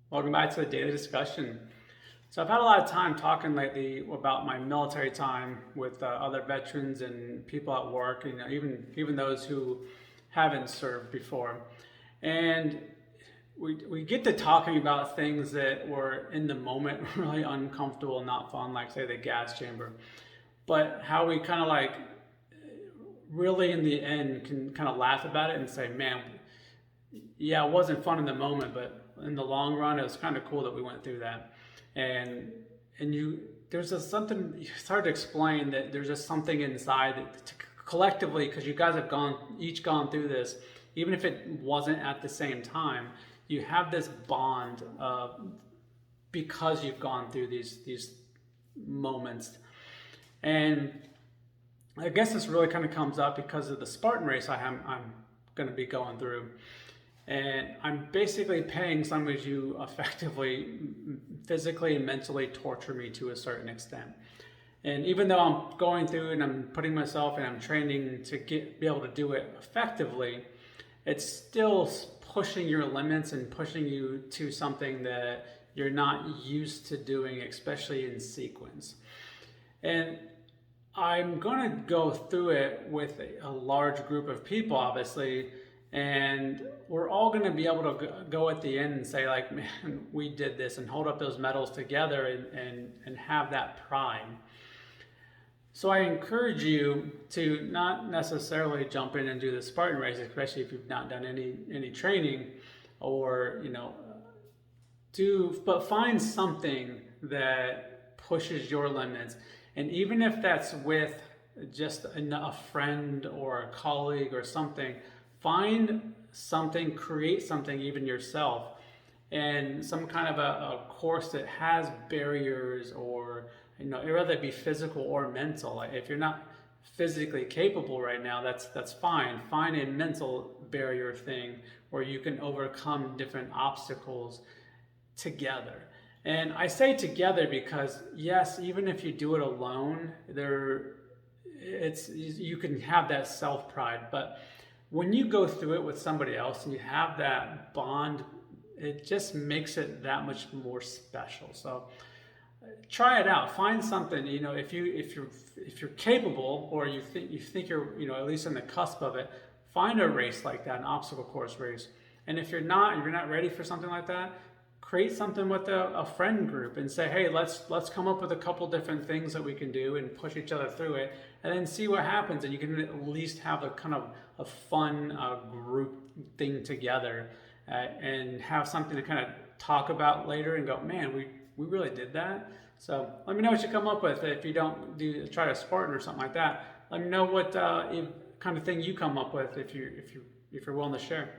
Welcome back to the daily discussion. So I've had a lot of time talking lately about my military time with other veterans and people at work, even those who haven't served before, and we get to talking about things that were in the moment really uncomfortable, not fun, like say the gas chamber, but how we kind of like really in the end can kind of laugh about it and say, man, yeah, it wasn't fun in the moment, but in the long run, it was kind of cool that we went through that. And there's just something. It's hard to explain that there's just something inside that collectively, because you guys have each gone through this, even if it wasn't at the same time, you have this bond because you've gone through these moments. And I guess this really kind of comes up because of the Spartan race I'm going to be going through. And I'm basically paying some of you effectively, physically and mentally torture me to a certain extent. And even though I'm going through and I'm putting myself and I'm training to be able to do it effectively, it's still pushing your limits and pushing you to something that you're not used to doing, especially in sequence. And I'm going to go through it with a large group of people, obviously, and we're all going to be able to go at the end and say, like, man, we did this, and hold up those medals together and have that pride. So I encourage you to not necessarily jump in and do the Spartan race, especially if you've not done any training, or but find something that pushes your limits. And even if that's with just a friend or a colleague or something, find something, create something even yourself, and some kind of a course that has barriers, or whether it be physical or mental. Like if you're not physically capable right now, that's fine. Find a mental barrier thing where you can overcome different obstacles together. And I say together because yes, even if you do it alone, you can have that self pride, but when you go through it with somebody else and you have that bond, it just makes it that much more special. So try it out. Find something. If you're capable, or you think you're at least on the cusp of it, find a race like that, an obstacle course race. And if you're not ready for something like that, create something with a friend group and say, hey, let's come up with a couple different things that we can do and push each other through it, and then see what happens. And you can at least have a kind of a fun group thing together, and have something to kind of talk about later and go, man, we really did that. So let me know what you come up with. If you don't try a Spartan or something like that, let me know what kind of thing you come up with if you're willing to share.